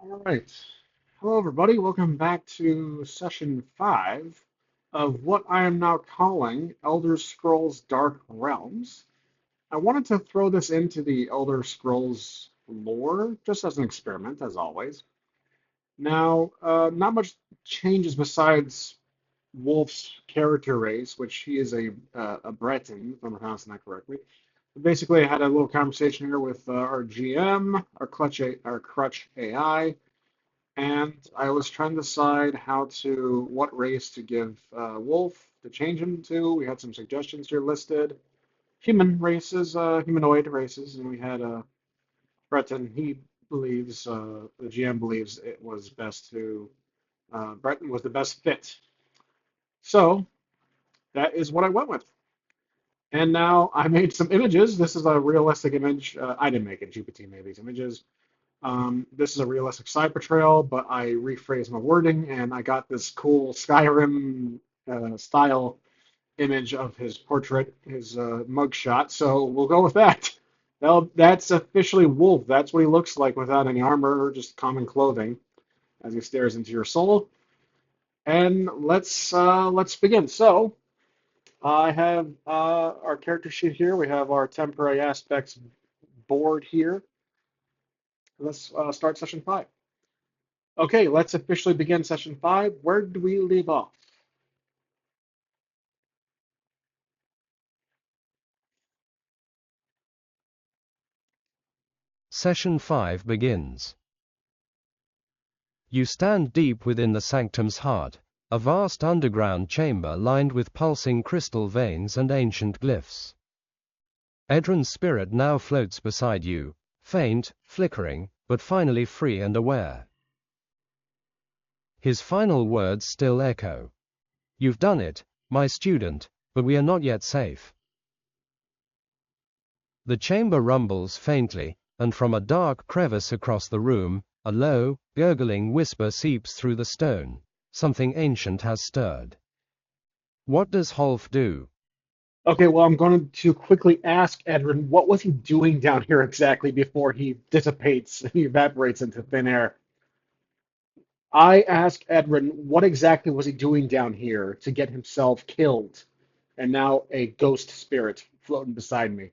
All right. Hello, everybody. Welcome back to session 5 of what I am now calling Elder Scrolls Dark Realms. I wanted to throw this into the Elder Scrolls lore just as an experiment, as always. Now, not much changes besides Wolf's character race, which he is a Breton, if I'm pronouncing that correctly. Basically, I had a little conversation here with our GM, our Crutch AI, and I was trying to decide what race to give Wolf to change him to. We had some suggestions here listed. Humanoid races, and we had Breton. The GM believes it was best Breton was the best fit. So that is what I went with. And now I made some images. This is a realistic image. I didn't make it. GPT made these images. This is a realistic side portrayal, but I rephrased my wording and I got this cool Skyrim style image of his portrait, his mugshot. So we'll go with that. That's officially Wolf. That's what he looks like without any armor or just common clothing as he stares into your soul. And let's begin. So I have our character sheet here. We have our temporary aspects board here. Let's start session 5. Okay, let's officially begin session 5. Where did we leave off? Session 5 begins. You stand deep within the sanctum's heart, a vast underground chamber lined with pulsing crystal veins and ancient glyphs. Edron's spirit now floats beside you, faint, flickering, but finally free and aware. His final words still echo. You've done it, my student, but we are not yet safe. The chamber rumbles faintly, and from a dark crevice across the room, a low, gurgling whisper seeps through the stone. Something ancient has stirred. What does Wholf do? Okay, well, I'm going to quickly ask Edrin, what was he doing down here exactly before he dissipates, he evaporates into thin air? I asked Edrin, what exactly was he doing down here to get himself killed, and now a ghost spirit floating beside me?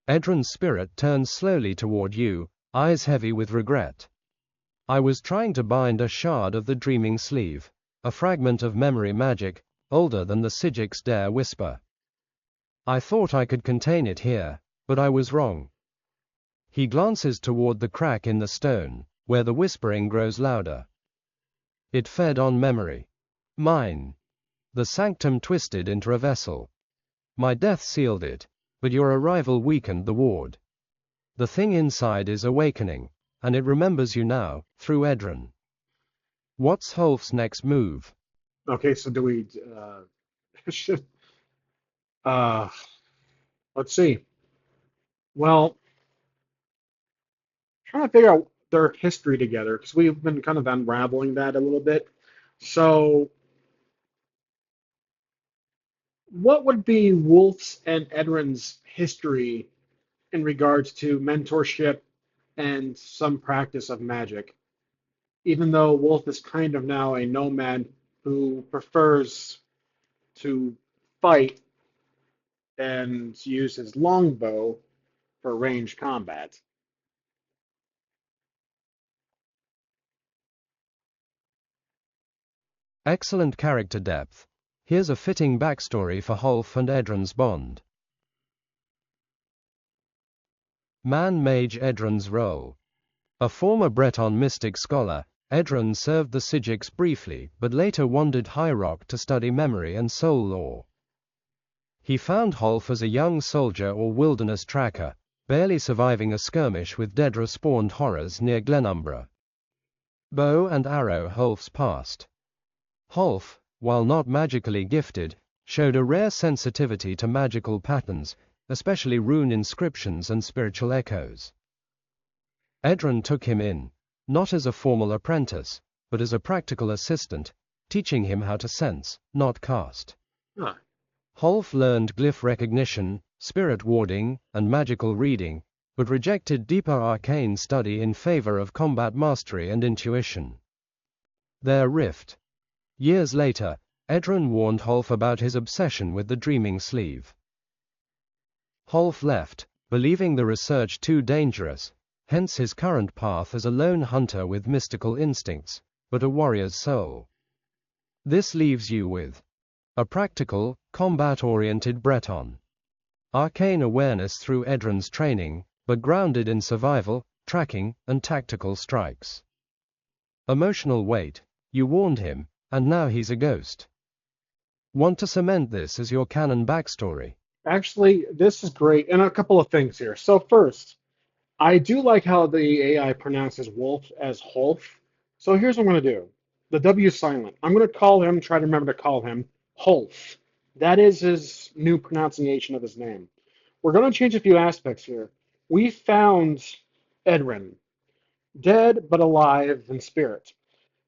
Edron's spirit turns slowly toward you, eyes heavy with regret. I was trying to bind a shard of the dreaming sleeve, a fragment of memory magic, older than the Sigic's dare whisper. I thought I could contain it here, but I was wrong. He glances toward the crack in the stone, where the whispering grows louder. It fed on memory. Mine. The sanctum twisted into a vessel. My death sealed it, but your arrival weakened the ward. The thing inside is awakening, and it remembers you now, through Edron. What's Wholf's next move? Okay, so do we should uh let's see. Well, trying to figure out their history together because we've been kind of unraveling that a little bit. So, what would be Wolf's and Edrin's history in regards to mentorship and some practice of magic? Even though Wolf is kind of now a nomad who prefers to fight and use his longbow for range combat. Excellent character depth. Here's a fitting backstory for Wholf and Edron's bond. Man-Mage Edron's role. A former Breton mystic scholar, Edron served the Sigix briefly but later wandered High Rock to study memory and soul lore. He found Wholf as a young soldier or wilderness tracker, barely surviving a skirmish with Dedra-spawned horrors near Glenumbra. Bow and arrow Wholf's past. Wholf, while not magically gifted, showed a rare sensitivity to magical patterns, especially rune inscriptions and spiritual echoes. Edron took him in, not as a formal apprentice, but as a practical assistant, teaching him how to sense, not cast. Huh. Wholf learned glyph recognition, spirit warding, and magical reading, but rejected deeper arcane study in favor of combat mastery and intuition. Their rift. Years later, Edron warned Wholf about his obsession with the dreaming sleeve. Wholf left, believing the research too dangerous, hence his current path as a lone hunter with mystical instincts, but a warrior's soul. This leaves you with a practical, combat-oriented Breton. Arcane awareness through Edron's training, but grounded in survival, tracking, and tactical strikes. Emotional weight. You warned him, and now he's a ghost. Want to cement this as your canon backstory? Actually, this is great. And a couple of things here. So first, I do like how the AI pronounces wolf as Wholf. So here's what I'm going to do. The W is silent. I'm going to call him, try to remember to call him Wholf. That is his new pronunciation of his name. We're going to change a few aspects here. We found Edrin, dead but alive in spirit.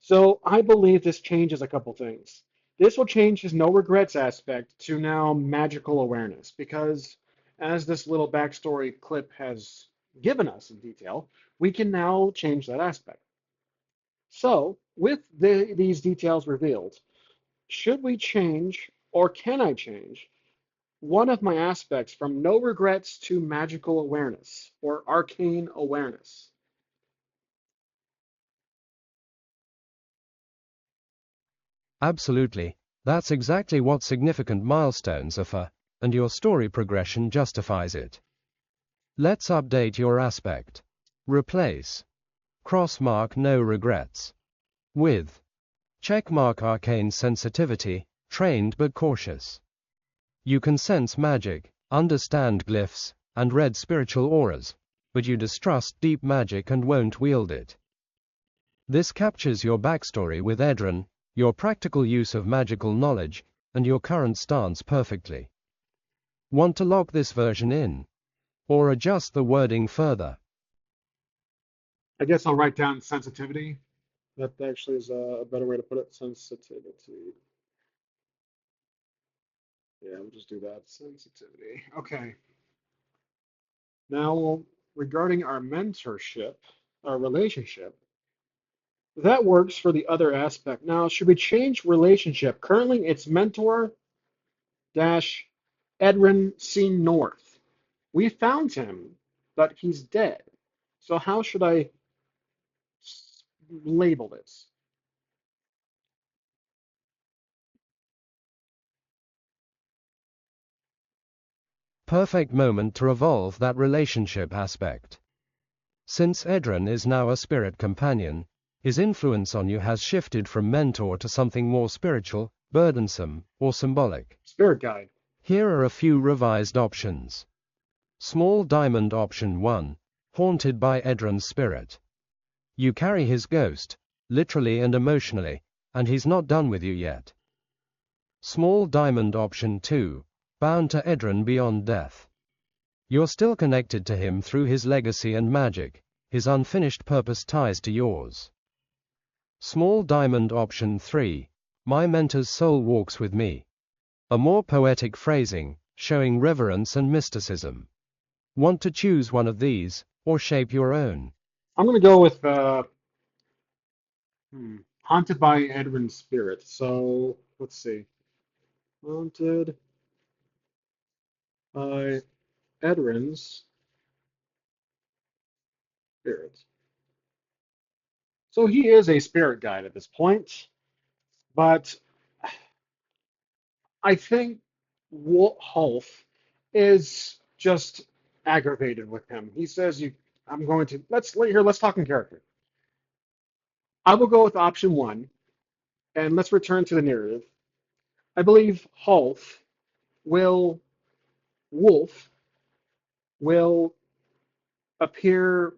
So I believe this changes a couple things. This will change his no regrets aspect to now magical awareness because, as this little backstory clip has given us in detail, we can now change that aspect. So, with these details revealed, should we change or can I change one of my aspects from no regrets to magical awareness or arcane awareness? Absolutely. That's exactly what significant milestones are for, and your story progression justifies it. Let's update your aspect. Replace crossmark no regrets with checkmark arcane sensitivity, trained but cautious. You can sense magic, understand glyphs, and read spiritual auras, but you distrust deep magic and won't wield it. This captures your backstory with Edron, your practical use of magical knowledge, and your current stance perfectly. Want to lock this version in? Or adjust the wording further? I guess I'll write down sensitivity. That actually is a better way to put it. Sensitivity. Yeah, we'll just do that. Sensitivity. Okay. Now, regarding our mentorship, our relationship, that works for the other aspect. Now, should we change relationship? Currently, it's mentor dash Edwin C. North. We found him, but he's dead. So how should I label this? Perfect moment to evolve that relationship aspect. Since Edron is now a spirit companion, his influence on you has shifted from mentor to something more spiritual, burdensome, or symbolic. Spirit guide. Here are a few revised options. Small diamond option 1. Haunted by Edron's spirit. You carry his ghost, literally and emotionally, and he's not done with you yet. Small diamond option 2. Bound to Edron beyond death. You're still connected to him through his legacy and magic, his unfinished purpose ties to yours. Small diamond option 3. My mentor's soul walks with me. A more poetic phrasing, showing reverence and mysticism. Want to choose one of these, or shape your own? I'm going to go with haunted by Edwin's spirit. So let's see. Haunted by Edwin's spirit. So he is a spirit guide at this point, but I think Wholf is just aggravated with him. He says, "You, I'm going to let's talk in character. I will go with option one, and let's return to the narrative. I believe will Wolf will appear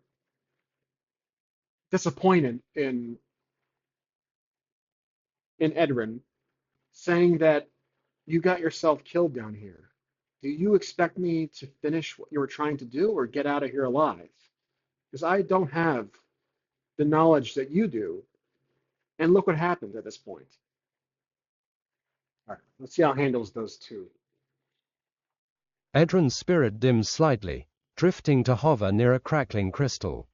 disappointed in Edrin, saying that you got yourself killed down here. Do you expect me to finish what you were trying to do or get out of here alive? Because I don't have the knowledge that you do. And look what happened at this point. All right, let's see how it handles those two. Edron's spirit dims slightly, drifting to hover near a crackling crystal.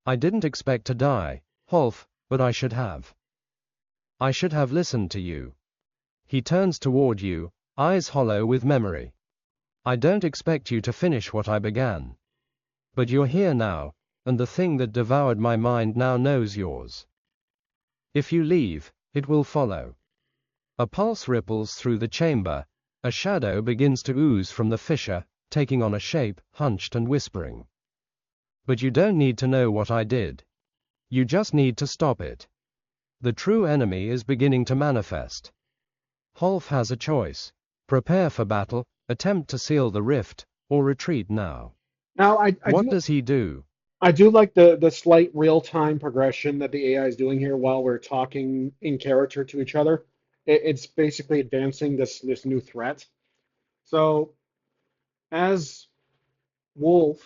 I didn't expect to die, Wholf, but I should have. I should have listened to you. He turns toward you, eyes hollow with memory. I don't expect you to finish what I began. But you're here now, and the thing that devoured my mind now knows yours. If you leave, it will follow. A pulse ripples through the chamber, a shadow begins to ooze from the fissure, taking on a shape, hunched and whispering. But you don't need to know what I did. You just need to stop it. The true enemy is beginning to manifest. Wholf has a choice. Prepare for battle, attempt to seal the rift, or retreat now. Now, I What do does he do? I do like the slight real-time progression that the AI is doing here while we're talking in character to each other. It's basically advancing this new threat. So as Wolf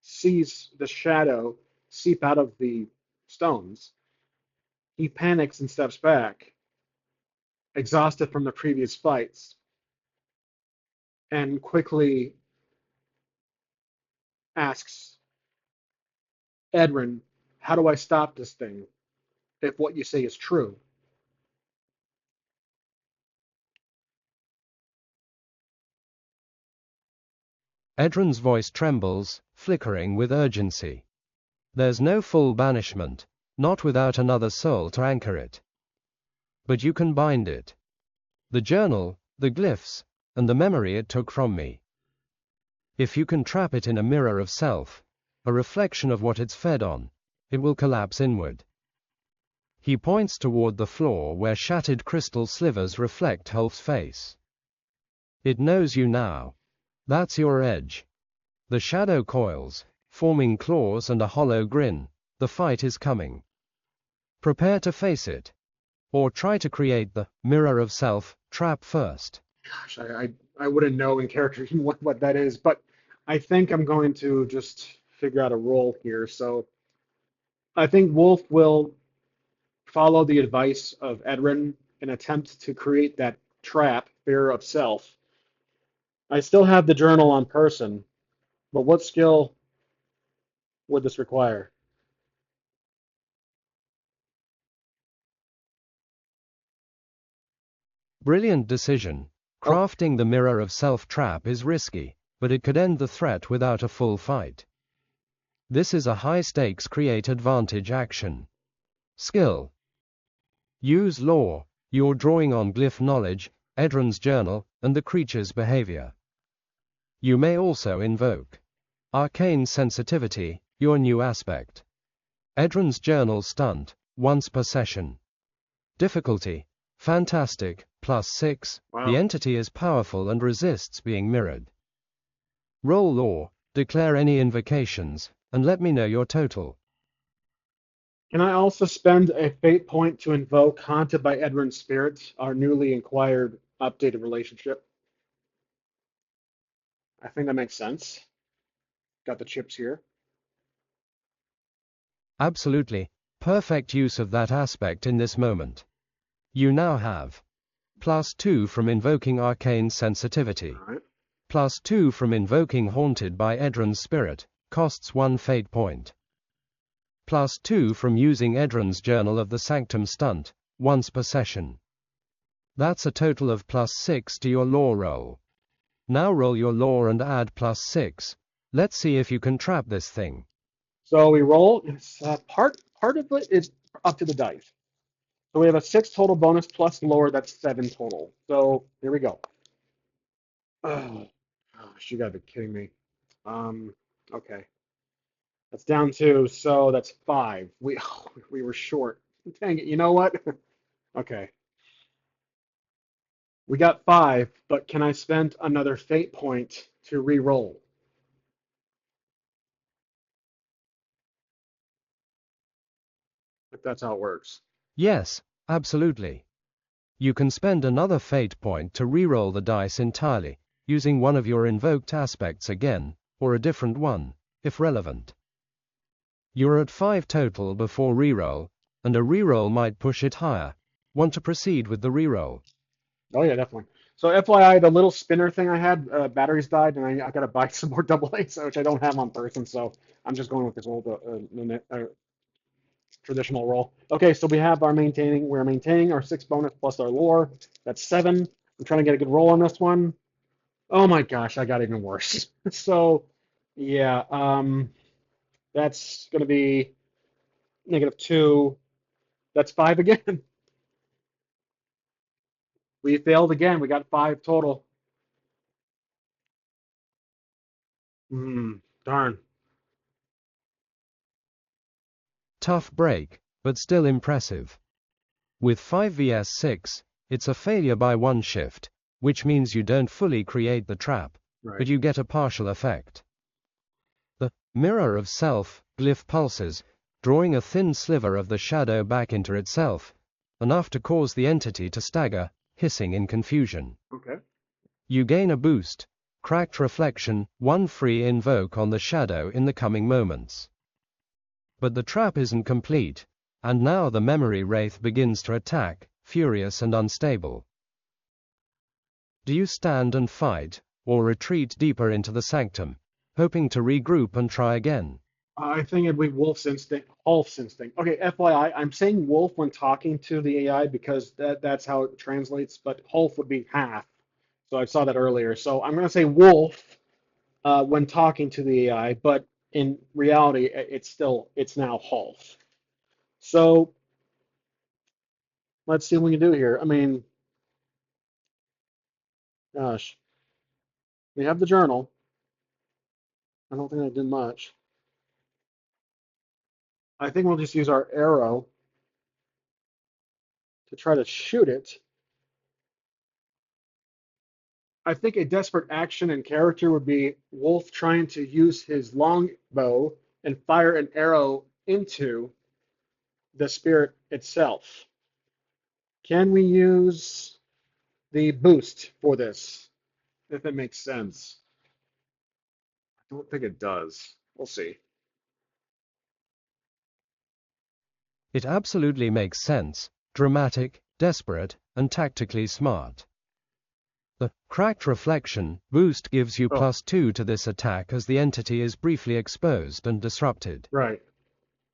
sees the shadow seep out of the stones, he panics and steps back, exhausted from the previous fights, and quickly asks Edrin, "How do I stop this thing if what you say is true?" Edron's voice trembles, flickering with urgency. There's no full banishment, not without another soul to anchor it. But you can bind it. The journal, the glyphs, and the memory it took from me. If you can trap it in a mirror of self, a reflection of what it's fed on, it will collapse inward. He points toward the floor where shattered crystal slivers reflect Wholf's face. It knows you now. That's your edge. The shadow coils, forming claws and a hollow grin. The fight is coming. Prepare to face it. Or try to create the mirror of self trap first. Gosh, I wouldn't know in character what that is, but I think I'm going to just figure out a role here. So I think Wolf will follow the advice of Edrin and attempt to create that trap, fear of self. I still have the journal on person, but what skill would this require? Brilliant decision. Oh, Crafting the mirror of self trap is risky, but it could end the threat without a full fight. This is a high stakes create advantage action. Skill. Use lore. You're drawing on glyph knowledge, Edron's journal, and the creature's behavior. You may also invoke arcane sensitivity, your new aspect. Edron's journal stunt, once per session. Difficulty. Fantastic, +6. The wow. entity is powerful and resists being mirrored. Roll lore, declare any invocations, and let me know your total. Can I also spend a fate point to invoke Haunted by Edrin's Spirit, our newly acquired updated relationship? I think that makes sense. Got the chips here. Absolutely. Perfect use of that aspect in this moment. You now have +2 from invoking arcane sensitivity. All right. +2 from invoking Haunted by Edron's Spirit, costs 1 fate point. +2 from using Edron's Journal of the Sanctum stunt, once per session. That's a total of +6 to your lore roll. Now roll your lore and add +6. Let's see if you can trap this thing. So we roll. It's, part of it is up to the dice. So we have a 6 total bonus plus lore. That's 7 total. So here we go. Oh, gosh, you gotta be kidding me. Okay. That's down 2, so that's 5. We were short. Dang it. You know what? Okay. We got 5, but can I spend another fate point to re-roll? If that's how it works. Yes, absolutely. You can spend another fate point to reroll the dice entirely, using one of your invoked aspects again, or a different one, if relevant. You're at 5 total before reroll, and a reroll might push it higher. Want to proceed with the reroll? Oh yeah, definitely. So FYI, the little spinner thing I had, batteries died, and I got to buy some more double A's, which I don't have on person. So I'm just going with this old traditional roll. Okay, so we have our maintaining. We're maintaining our 6 bonus plus our lore. That's 7. I'm trying to get a good roll on this one. Oh my gosh, I got even worse. So yeah, that's gonna be -2. That's 5 again. We failed again. We got 5 total. Darn. Tough break, but still impressive. With 5 vs 6, it's a failure by 1 shift, which means you don't fully create the trap, but Right. you get a partial effect. The mirror of self glyph pulses, drawing a thin sliver of the shadow back into itself, enough to cause the entity to stagger, hissing in confusion. Okay. You gain a boost, cracked reflection, 1 free invoke on the shadow in the coming moments. But the trap isn't complete, and now the memory wraith begins to attack, furious and unstable. Do you stand and fight, or retreat deeper into the sanctum, hoping to regroup and try again? I think it'd be Wolf's instinct, Wolf's instinct. Okay, FYI, I'm saying Wolf when talking to the AI because that's how it translates, but Wolf would be half. So I saw that earlier. So I'm going to say Wolf when talking to the AI, but in reality, it's now Wolf. So let's see what we can do here. I mean, gosh, we have the journal. I don't think I did much. I think we'll just use our arrow to try to shoot it. I think a desperate action and character would be Wolf trying to use his longbow and fire an arrow into the spirit itself. Can we use the boost for this, if it makes sense? I don't think it does. We'll see. It absolutely makes sense, dramatic, desperate, and tactically smart. The cracked reflection boost gives you Oh, +2 to this attack as the entity is briefly exposed and disrupted. right.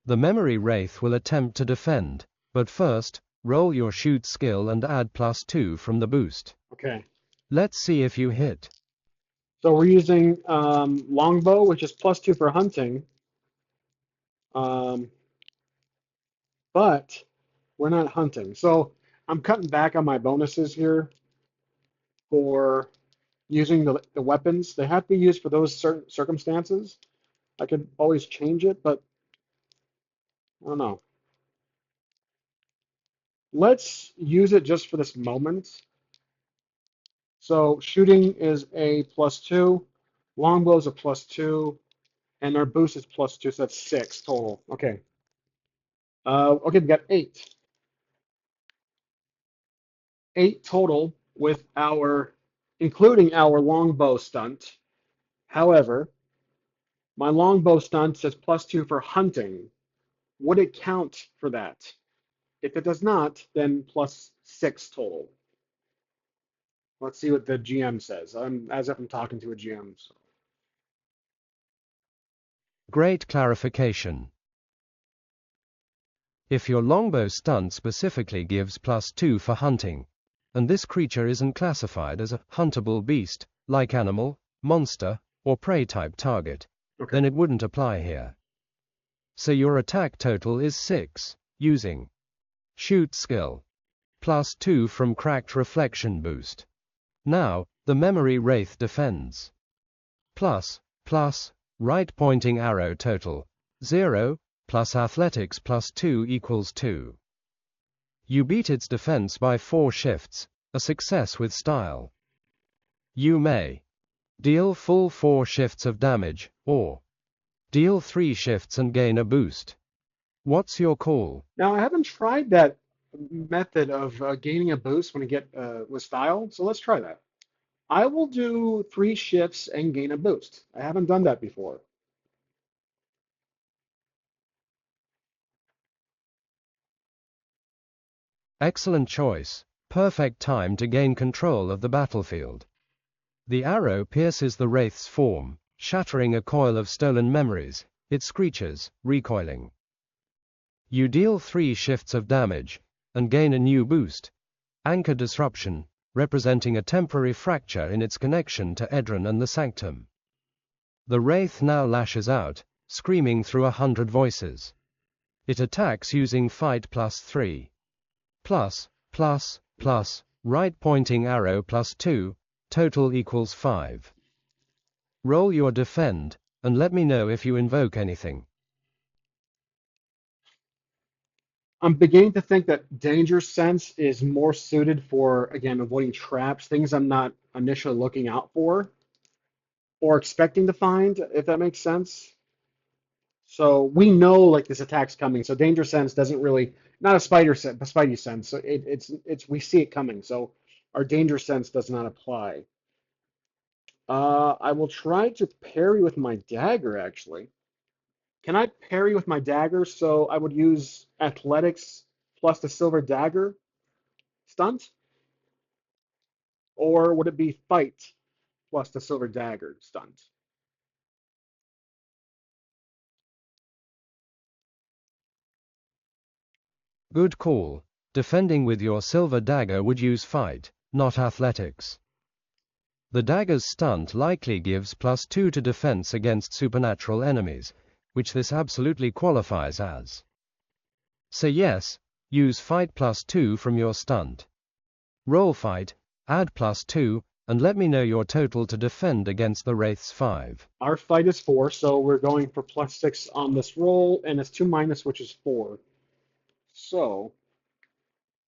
The memory wraith will attempt to defend, but first, roll your shoot skill and add +2 from the boost. Okay. Let's see if you hit. So we're using longbow, which is +2 for hunting, um, but we're not hunting. So I'm cutting back on my bonuses here for using the weapons. They have to be used for those certain circumstances. I could always change it, but I don't know. Let's use it just for this moment. So shooting is a +2, longbow is a +2, and our boost is +2, so that's 6 total. Okay. Okay, we got 8. 8 total with our, including our longbow stunt. However, my longbow stunt says +2 for hunting. Would it count for that? If it does not, then +6 total. Let's see what the GM says. I'm as if I'm talking to a GM. So. Great clarification. If your longbow stunt specifically gives +2 for hunting, and this creature isn't classified as a huntable beast, like animal, monster, or prey type target, Okay. then it wouldn't apply here. So your attack total is 6, using shoot skill, +2 from cracked reflection boost. Now, the memory wraith defends. Plus, right pointing arrow total, 0, plus athletics +2 equals 2. You beat its defense by 4 shifts, a success with style. You may deal full 4 shifts of damage, or deal 3 shifts and gain a boost. What's your call? Now I haven't tried that method of gaining a boost when I get with style, so let's try that. I will do 3 shifts and gain a boost. I haven't done that before. Excellent choice. perfect time to gain control of the battlefield. The arrow pierces the wraith's form, shattering a coil of stolen memories. It screeches, recoiling. You deal 3 shifts of damage, and gain a new boost. Anchor Disruption, representing a temporary fracture in its connection to Edron and the Sanctum. The wraith now lashes out, screaming through 100 voices. It attacks using Fight +3. Right pointing arrow +2, total equals 5. Roll your defend, and let me know if you invoke anything. I'm beginning to think that Danger Sense is more suited for, again, avoiding traps, things I'm not initially looking out for or expecting to find, if that makes sense. So we know like this attack's coming. So Danger Sense doesn't really, not a spider sense, a Spidey sense. So it's we see it coming. So our Danger Sense does not apply. I will try to parry with my dagger, actually. Can I parry with my dagger? So I would use athletics plus the silver dagger stunt? Or would it be fight plus the silver dagger stunt? Good call. Defending with your silver dagger would use fight, not athletics. The dagger's stunt likely gives +2 to defense against supernatural enemies, which this absolutely qualifies as. So yes, use fight +2 from your stunt. Roll fight, add +2, and let me know your total to defend against the wraith's 5. Our fight is 4, so we're going for +6 on this roll, and it's 2 minus, which is 4. So,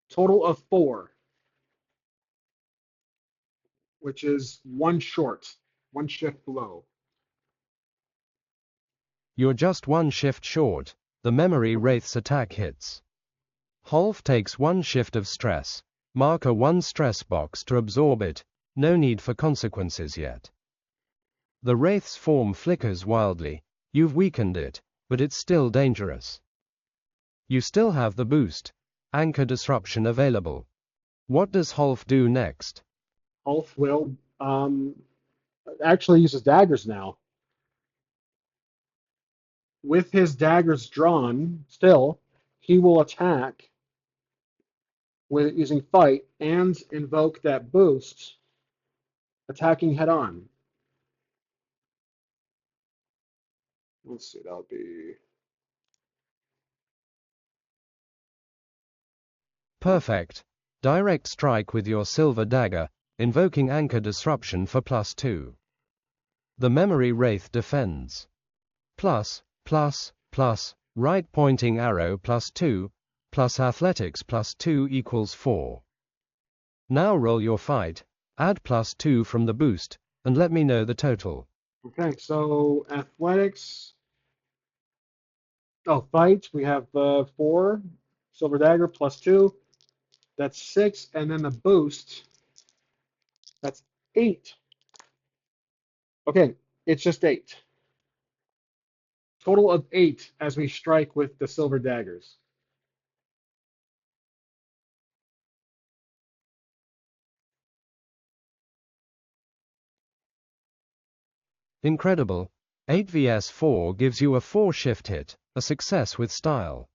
total of 4, which is 1 short, 1 shift below. You're just 1 shift short. The memory wraith's attack hits. Wholf takes 1 shift of stress. Mark a 1 stress box to absorb it. No need for consequences yet. The wraith's form flickers wildly. You've weakened it, but it's still dangerous. You still have the boost. Anchor Disruption available. What does Wholf do next? Ulf will actually uses daggers now. With his daggers drawn, still, he will attack with using fight and invoke that boost, attacking head on. Let's see, that'll be Perfect. Direct strike with your silver dagger, invoking Anchor Disruption for +2. The memory wraith defends. Right pointing arrow +2, plus athletics +2 equals 4. Now roll your fight, add +2 from the boost, and let me know the total. okay. So athletics. Oh, fight. We have 4 silver dagger +2. That's 6, and then the boost. That's 8. Okay, it's just 8. Total of 8 as we strike with the silver daggers. Incredible. 8 vs 4 gives you a 4 shift hit, a success with style.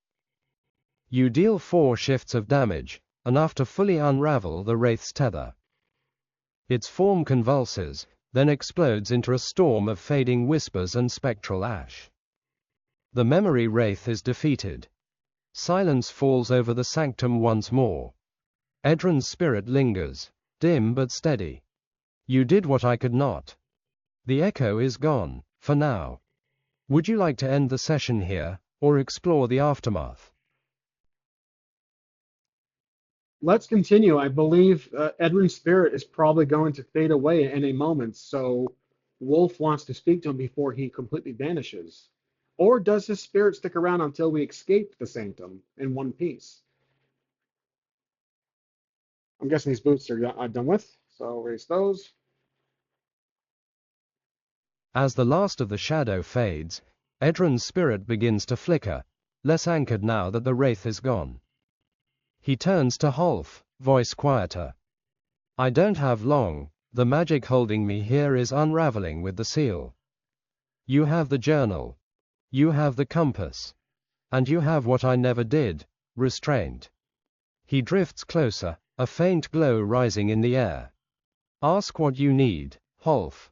You deal 4 shifts of damage, enough to fully unravel the wraith's tether. Its form convulses, then explodes into a storm of fading whispers and spectral ash. The memory wraith is defeated. Silence falls over the sanctum once more. Edron's spirit lingers, dim but steady. You did what I could not. The echo is gone, for now. Would you like to end the session here, or explore the aftermath? Let's continue. I believe Edwin's spirit is probably going to fade away in a moment, so Wholf wants to speak to him before he completely vanishes. Or does his spirit stick around until we escape the sanctum in one piece? I'm guessing these boots are done with, so erase those. As the last of the shadow fades, Edron's spirit begins to flicker, less anchored now that the wraith is gone. He turns to Wholf, voice quieter. I don't have long, the magic holding me here is unraveling with the seal. You have the journal. You have the compass. And you have what I never did, restraint. He drifts closer, a faint glow rising in the air. Ask what you need, Wholf.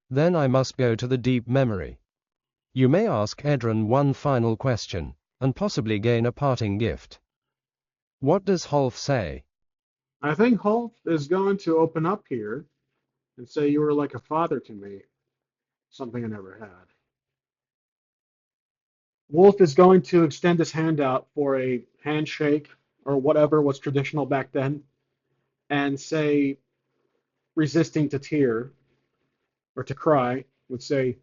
Then I must go to the deep memory. You may ask Edron one final question, and possibly gain a parting gift. What does Wholf say? I think Wholf is going to open up here and say you were like a father to me, something I never had. Wholf is going to extend his hand out for a handshake or whatever was traditional back then and say, resisting to tear or to cry, would say,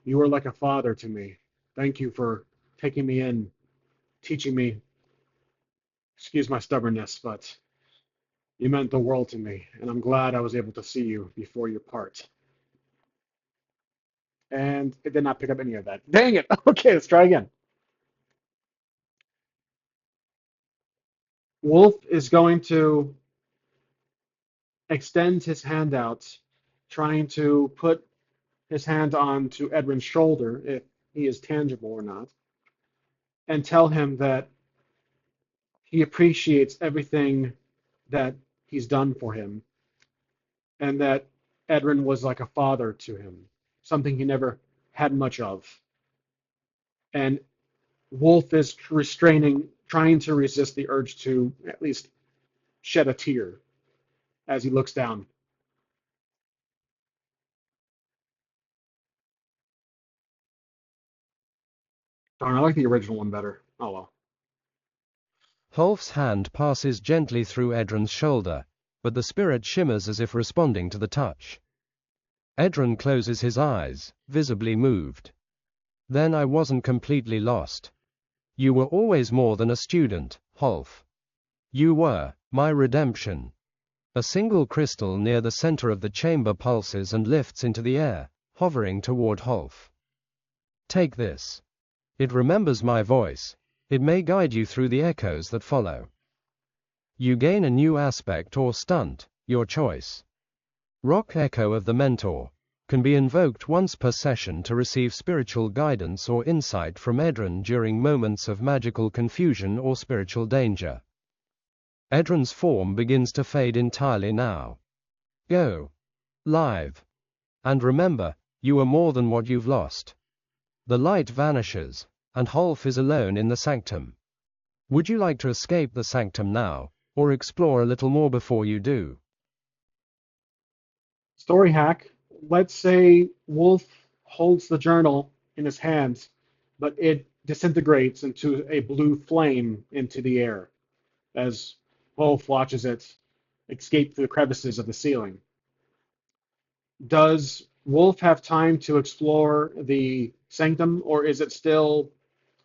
you were like a father to me. Thank you for taking me in, teaching me. Excuse my stubbornness, but you meant the world to me, and I'm glad I was able to see you before you part. And it did not pick up any of that. Dang it. Okay, let's try again. Wholf is going to extend his hand out, trying to put his hand onto Edwin's shoulder, if he is tangible or not, and tell him that he appreciates everything that he's done for him, and that Edwin was like a father to him, something he never had much of. And Wholf is restraining, trying to resist the urge to at least shed a tear as he looks down. Darn, I like the original one better. Oh well. Wholf's hand passes gently through Edron's shoulder, but the spirit shimmers as if responding to the touch. Edron closes his eyes, visibly moved. Then I wasn't completely lost. You were always more than a student, Wholf. You were my redemption. A single crystal near the center of the chamber pulses and lifts into the air, hovering toward Wholf. Take this. It remembers my voice. It may guide you through the echoes that follow. You gain a new aspect or stunt, your choice. Rock Echo of the Mentor can be invoked once per session to receive spiritual guidance or insight from Edron during moments of magical confusion or spiritual danger. Edron's form begins to fade entirely now. Go. Live. And remember, you are more than what you've lost. The light vanishes, and Wholf is alone in the sanctum. Would you like to escape the sanctum now, or explore a little more before you do? Story hack. Let's say Wholf holds the journal in his hands, but it disintegrates into a blue flame into the air as Wholf watches it escape through the crevices of the ceiling. Does Wholf have time to explore the sanctum, or is it still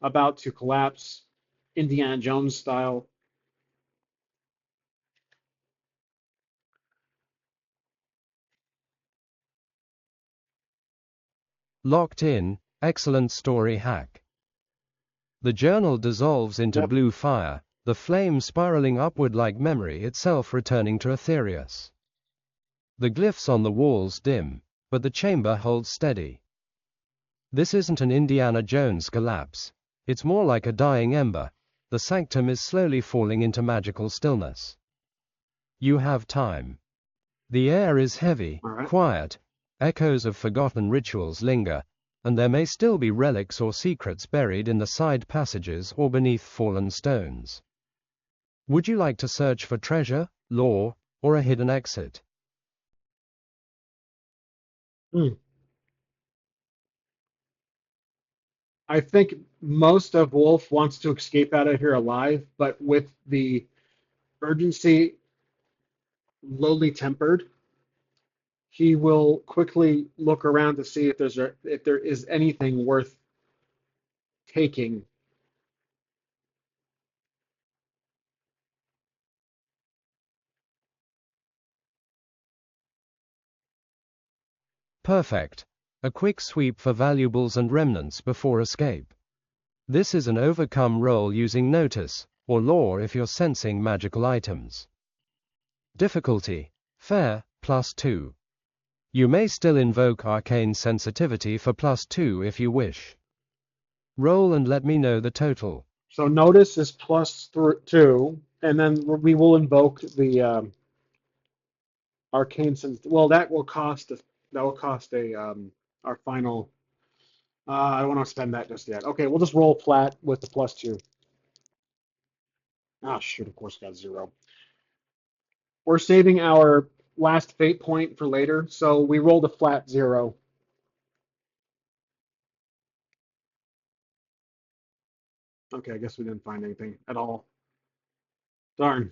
about to collapse, Indiana Jones style? Locked in, excellent story hack. The journal dissolves into Yep. blue fire, the flame spiraling upward like memory itself returning to Aetherius. The glyphs on the walls dim, but the chamber holds steady. This isn't an Indiana Jones collapse. It's more like a dying ember. The sanctum is slowly falling into magical stillness. You have time. The air is heavy, All right. quiet. Echoes of forgotten rituals linger, and there may still be relics or secrets buried in the side passages or beneath fallen stones. Would you like to search for treasure, lore, or a hidden exit? Hmm. I think most of Wholf wants to escape out of here alive, but with the urgency lowly tempered, he will quickly look around to see if there is anything worth taking. Perfect. A quick sweep for valuables and remnants before escape. This is an overcome roll using notice, or lore if you're sensing magical items. Difficulty: Fair, +2. You may still invoke Arcane Sensitivity for +2 if you wish. Roll and let me know the total. So notice is +2, and then we will invoke the arcane sense. Well, that will cost our final. I don't want to spend that just yet. Okay, we'll just roll flat with the +2. Ah, shoot, of course, got 0. We're saving our last fate point for later, so we rolled a flat 0. Okay, I guess we didn't find anything at all. Darn.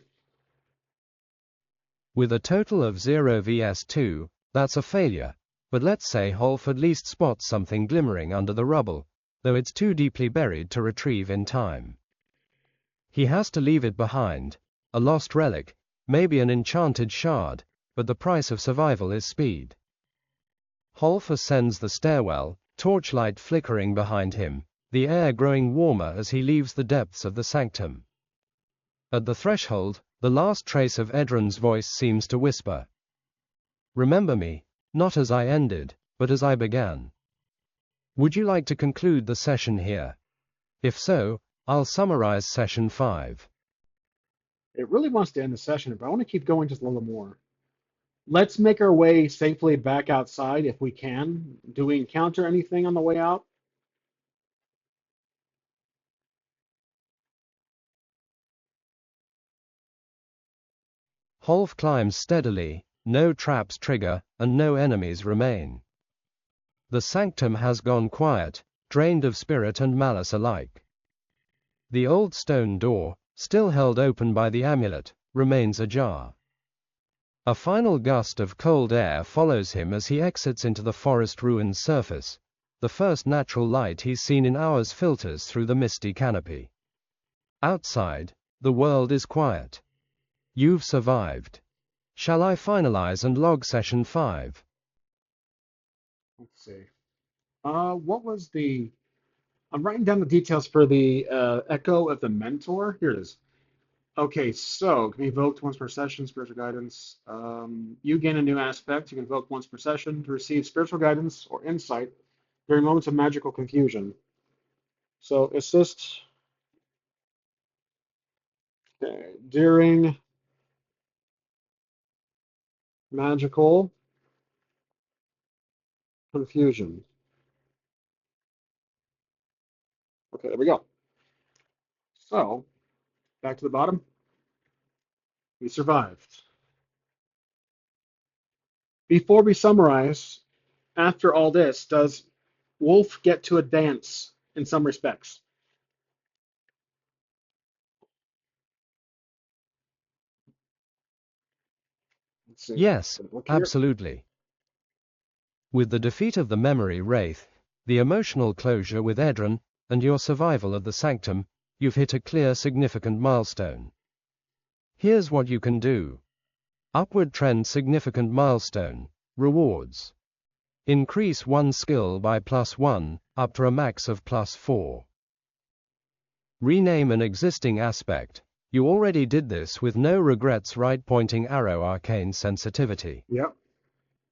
With a total of 0 vs 2, that's a failure, but let's say Wholf at least spots something glimmering under the rubble, though it's too deeply buried to retrieve in time. He has to leave it behind, a lost relic, maybe an enchanted shard, but the price of survival is speed. Wholf ascends the stairwell, torchlight flickering behind him, the air growing warmer as he leaves the depths of the sanctum. At the threshold, the last trace of Edron's voice seems to whisper. Remember me, not as I ended, but as I began. Would you like to conclude the session here? If so, I'll summarize session 5. It really wants to end the session, but I want to keep going just a little more. Let's make our way safely back outside if we can. Do we encounter anything on the way out? Wholf climbs steadily, no traps trigger, and no enemies remain. The sanctum has gone quiet, drained of spirit and malice alike. The old stone door, still held open by the amulet, remains ajar. A final gust of cold air follows him as he exits into the forest ruin's surface. The first natural light he's seen in hours filters through the misty canopy. Outside, the world is quiet. You've survived. Shall I finalize and log session 5? Let's see. What was the? I'm writing down the details for the Echo of the Mentor. Here it is. Okay, so can be evoked once per session, spiritual guidance. You gain a new aspect. You can evoke once per session to receive spiritual guidance or insight during moments of magical confusion. So assist during magical confusion. Okay, there we go. So back to the bottom. We survived. Before we summarize, after all this, does Wholf get to advance in some respects? Let's see. Yes, Look here. absolutely. With the defeat of the memory wraith, the emotional closure with Edron, and your survival of the sanctum, you've hit a clear significant milestone. Here's what you can do. Upward trend significant milestone. Rewards. Increase one skill by +1, up to a max of +4. Rename an existing aspect. You already did this with no regrets, right pointing arrow arcane sensitivity. Yep.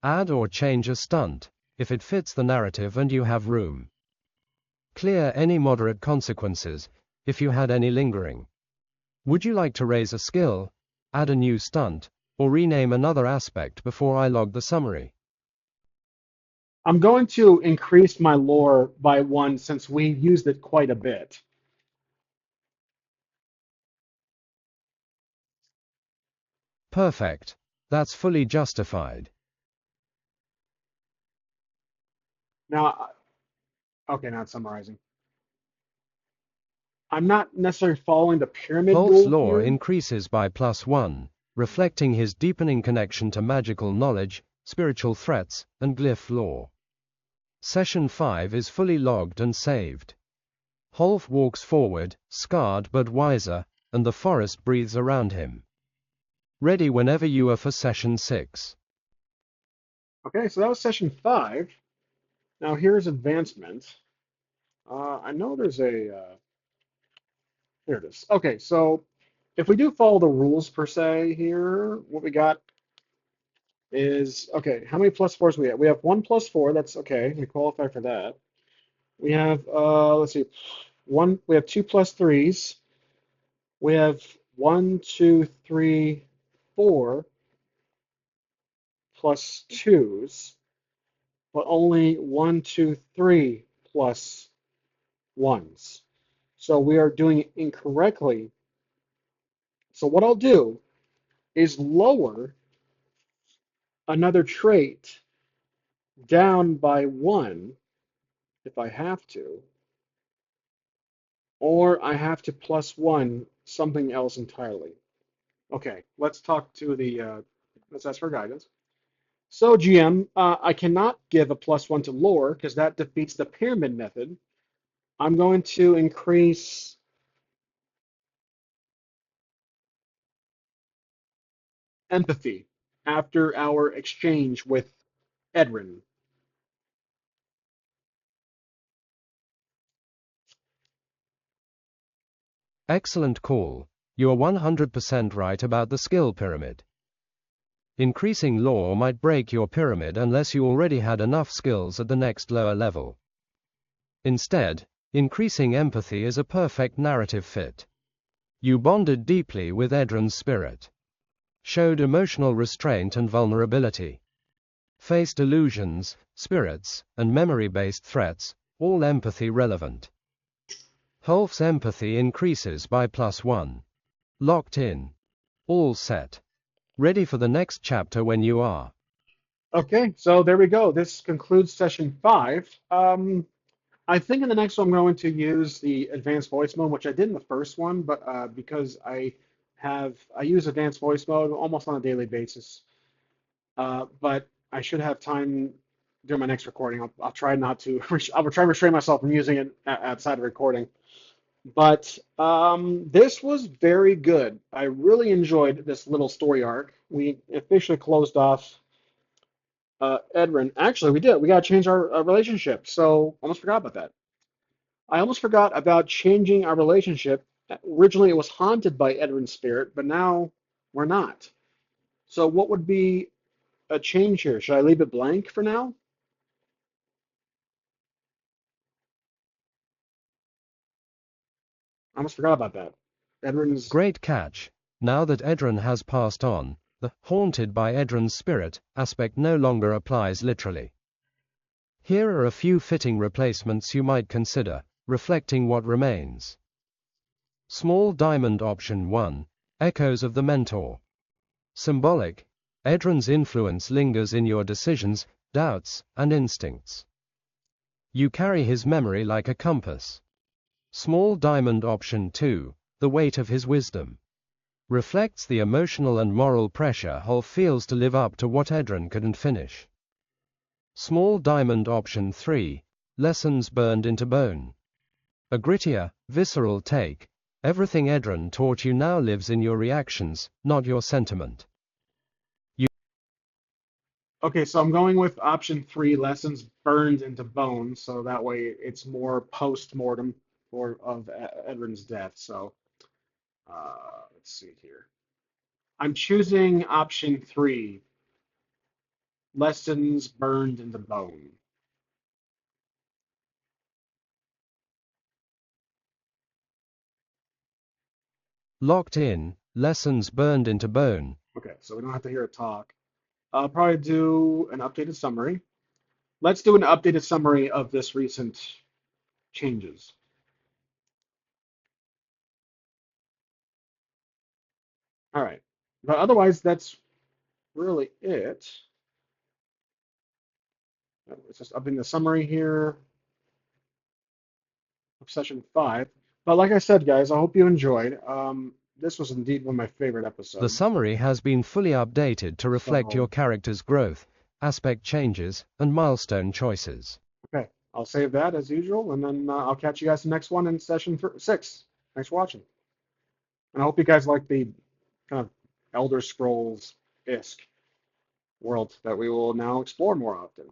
Add or change a stunt, if it fits the narrative and you have room. Clear any moderate consequences, if you had any lingering. Would you like to raise a skill, add a new stunt, or rename another aspect before I log the summary? I'm going to increase my lore by 1 since we used it quite a bit. Perfect. That's fully justified. Now, okay, now it's summarizing. I'm not necessarily following the pyramid Wholf's rule lore here. increases by +1, reflecting his deepening connection to magical knowledge, spiritual threats, and glyph lore. Session 5 is fully logged and saved. Wholf walks forward, scarred but wiser, and the forest breathes around him. Ready whenever you are for session 6. Okay, so that was session 5. Now here's advancement. I know there's a. Here it is. Okay, so if we do follow the rules per se here, what we got is okay. How many plus fours we have? We have one plus four. That's okay. We qualify for that. We have let's see, one. We have two plus threes. We have one, two, three, four plus twos, but only one, two, three plus ones. So we are doing it incorrectly. So what I'll do is lower another trait down by one if I have to, or I have to plus one something else entirely. Okay, let's talk to let's ask for guidance. So GM, I cannot give a plus one to lore because that defeats the pyramid method. I'm going to increase empathy after our exchange with Edrin. Excellent call. You are 100% right about the skill pyramid. Increasing lore might break your pyramid unless you already had enough skills at the next lower level. Instead, increasing empathy is a perfect narrative fit. You bonded deeply with Edrin's spirit, showed emotional restraint and vulnerability, faced illusions, spirits, and memory-based threats, all empathy relevant. Wholf's empathy increases by +1. Locked in. All set. Ready for the next chapter when you are. Okay, so there we go. This concludes session five. I think in the next one I'm going to use the advanced voice mode, which I did in the first one, but because I use advanced voice mode almost on a daily basis. But I should have time during my next recording. I'll try not to. I'll try to restrain myself from using it outside of recording. But this was very good. I really enjoyed this little story arc. We officially closed off Edrin. Actually, we did. We got to change our relationship. So almost forgot about that. I almost forgot about changing our relationship. Originally, it was haunted by Edrin's spirit, but now we're not. So what would be a change here? Should I leave it blank for now? I almost forgot about that. Edrin's. Great catch. Now that Edrin has passed on, the haunted by Edrin's spirit aspect no longer applies literally. Here are a few fitting replacements you might consider, reflecting what remains. Small diamond option 1. Echoes of the mentor. Symbolic. Edrin's influence lingers in your decisions, doubts, and instincts. You carry his memory like a compass. Small diamond option 2. The weight of his wisdom. Reflects the emotional and moral pressure Wholf feels to live up to what Edrin couldn't finish. Small diamond option 3. Lessons burned into bone. A grittier, visceral take. Everything Edrin taught you now lives in your reactions, not your sentiment. Okay, so I'm going with option three, lessons burned into bone, so that way it's more post-mortem or of Edrin's death. So let's see here. I'm choosing option three, lessons burned into bone. Locked in, lessons burned into bone. Okay, so we don't have to hear it talk. I'll probably do an updated summary. Let's do an updated summary of this recent changes. All right, but otherwise that's really it. It's just updating the summary here of session five. But like I said, guys, I hope you enjoyed. This was indeed one of my favorite The episodes. summary has been fully updated to reflect your So, character's growth, aspect changes, and milestone choices. okay, I'll save that as usual, and then I'll catch you guys in the next one in session six. Thanks for watching. And I hope you guys like the kind of Elder Scrolls-esque world that we will now explore more often.